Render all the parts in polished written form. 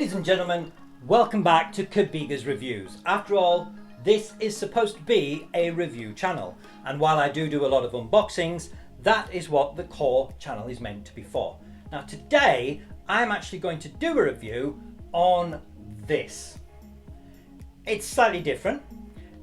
Ladies and gentlemen, welcome back to Kabiga's Reviews. After all, this is supposed to be a review channel, and while I do a lot of unboxings, that is what the core channel is meant to be for. Now today, I'm actually going to do a review on this. It's slightly different.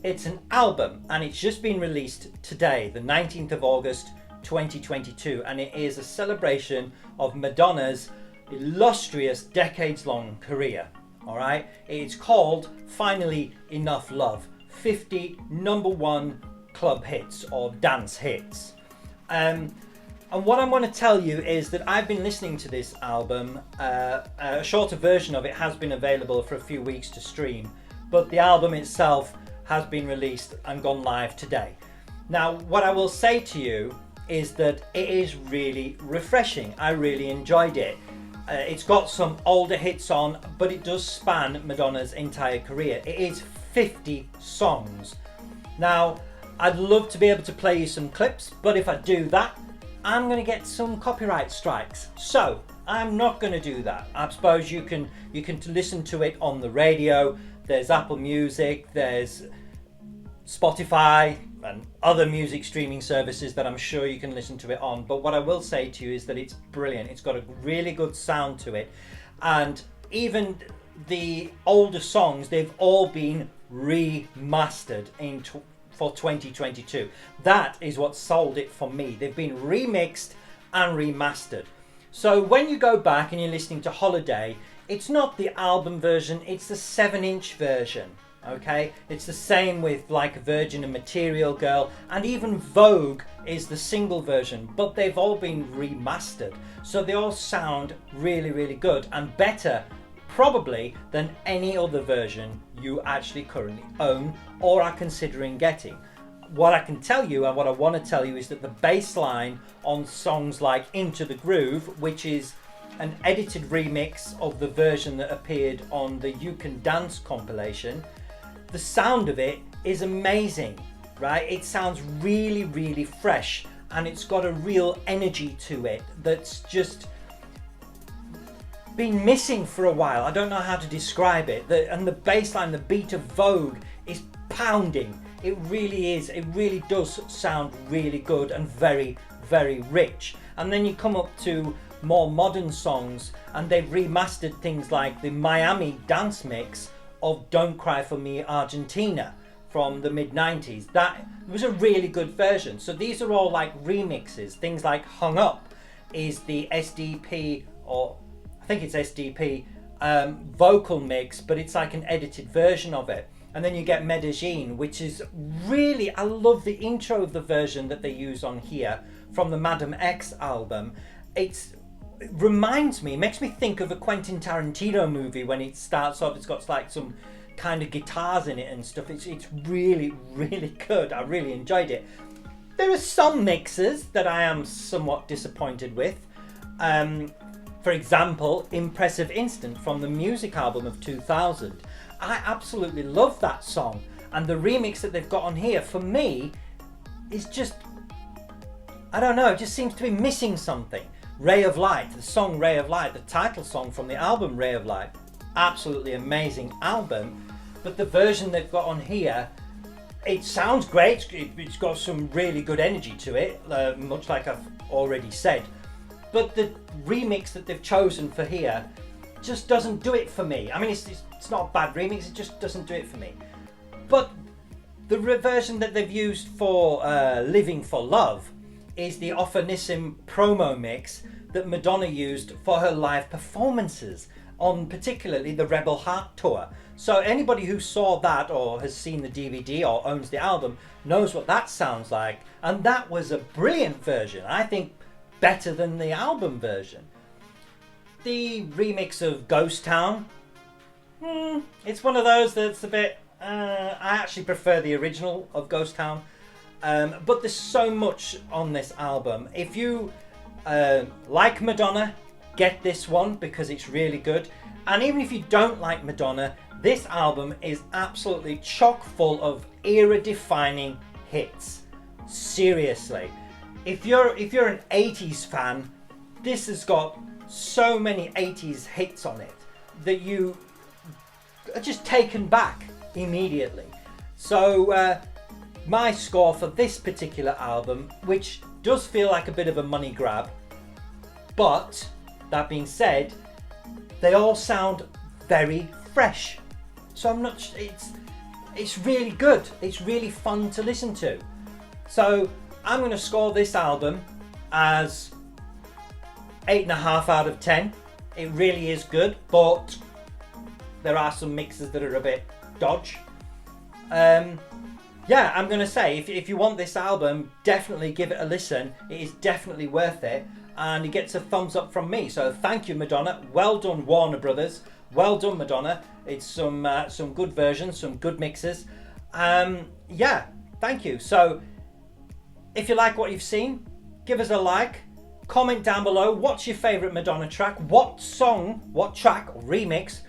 It's an album and it's just been released today, the 19th of August 2022, and it is a celebration of Madonna's illustrious decades-long career. All right, it's called Finally Enough Love, 50 #1 club hits or dance hits. And what I'm going to tell you is that I've been listening to this album. A shorter version of it has been available for a few weeks to stream, but the album itself has been released and gone live today. Now, what I will say to you is that it is really refreshing. I really enjoyed it. It's got some older hits on, but it does span Madonna's entire career. It is 50 songs. Now, I'd love to be able to play you some clips, but if I do that, I'm going to get some copyright strikes. So I'm not going to do that. I suppose you can listen to it on the radio. There's Apple Music, there's Spotify and other music streaming services that I'm sure you can listen to it on. But what I will say to you is that it's brilliant. It's got a really good sound to it. And even the older songs, they've all been remastered for 2022. That is what sold it for me. They've been remixed and remastered. So when you go back and you're listening to Holiday, it's not the album version, it's the 7-inch version. Okay, it's the same with like Virgin and Material Girl, and even Vogue is the single version, but they've all been remastered. So they all sound really, really good and better probably than any other version you actually currently own or are considering getting. What I can tell you and what I want to tell you is that the bass line on songs like Into the Groove, which is an edited remix of the version that appeared on the You Can Dance compilation, the sound of it is amazing, right? It sounds really, really fresh, and it's got a real energy to it that's just been missing for a while. I don't know how to describe it. And the bass line, the beat of Vogue is pounding. It really is. It really does sound really good and very, very rich. And then you come up to more modern songs and they've remastered things like the Miami dance mix of Don't Cry For Me Argentina from the mid-90s. That was a really good version. So these are all like remixes. Things like Hung Up is the SDP, or I think it's SDP, vocal mix, but it's like an edited version of it. And then you get Medellin, which is really, I love the intro of the version that they use on here from the Madam X album. It reminds me, it makes me think of a Quentin Tarantino movie when it starts off. It's got like some kind of guitars in it and stuff. It's really, really good. I really enjoyed it. There are some mixes that I am somewhat disappointed with. For example, Impressive Instant from the Music album of 2000. I absolutely love that song, and the remix that they've got on here for me is just, I don't know, it just seems to be missing something. Ray of Light, the song Ray of Light, the title song from the album Ray of Light, absolutely amazing album, but the version they've got on here, it sounds great. It's got some really good energy to it, much like I've already said, but the remix that they've chosen for here just doesn't do it for me. I mean, it's not a bad remix, it just doesn't do it for me. But the version that they've used for Living for Love is the Offernissim promo mix that Madonna used for her live performances on particularly the Rebel Heart tour. So anybody who saw that or has seen the DVD or owns the album knows what that sounds like, and that was a brilliant version. I think better than the album version. The remix of Ghost Town, it's one of those that's a bit, I actually prefer the original of Ghost Town. But there's so much on this album. If you like Madonna, get this one because it's really good. And even if you don't like Madonna, this album is absolutely chock full of era-defining hits. Seriously. If you're an 80s fan, this has got so many 80s hits on it. that you are just taken back immediately. So my score for this particular album, which does feel like a bit of a money grab, but that being said, they all sound very fresh. So I'm not, it's really good. It's really fun to listen to. So I'm going to score this album as 8.5 out of 10. It really is good, but there are some mixes that are a bit dodge. Yeah, I'm going to say, if you want this album, definitely give it a listen. It is definitely worth it, and it gets a thumbs up from me. So thank you, Madonna. Well done, Warner Brothers. Well done, Madonna. It's some good versions, some good mixes. Yeah, thank you. So if you like what you've seen, give us a like. Comment down below, what's your favourite Madonna track? What song, what track or remix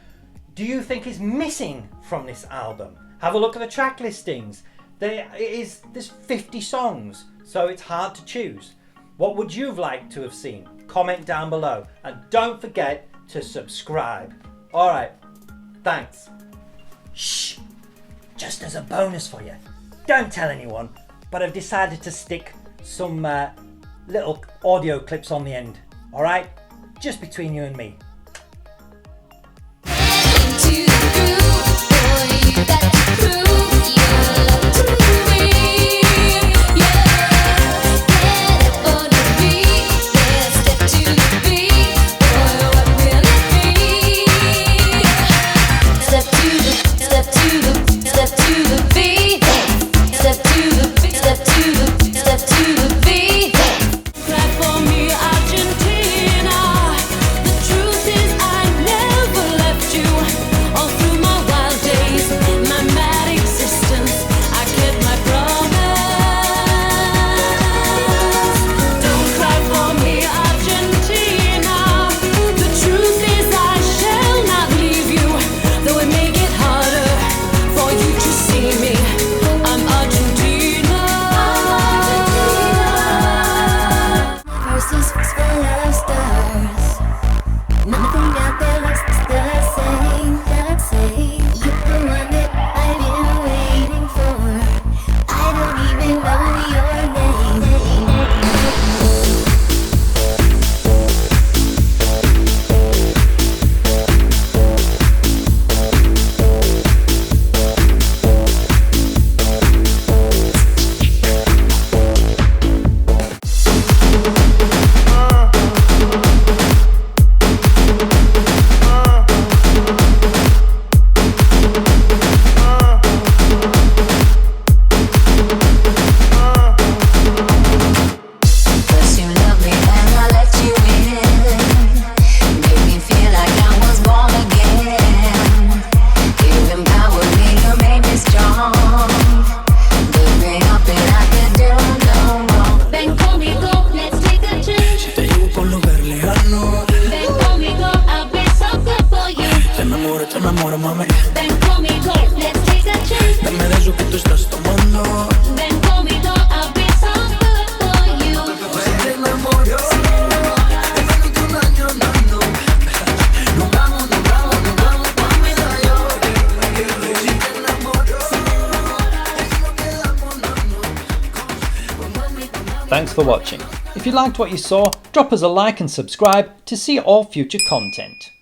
do you think is missing from this album? Have a look at the track listings. There's 50 songs, so it's hard to choose. What would you have liked to have seen? Comment down below, and don't forget to subscribe. Alright, thanks. Shh, just as a bonus for you, don't tell anyone, but I've decided to stick some little audio clips on the end. Alright, just between you and me. Ven conmigo, let's take a chance. Dame de eso que tú estás tomando. Ven conmigo, I'll be so good for you. Se enamoró, en menos de un año andando. Nos vamos pa' Medallo. Si te enamoró, nos quedamos dando. Thanks for watching. If you liked what you saw, drop us a like and subscribe to see all future content.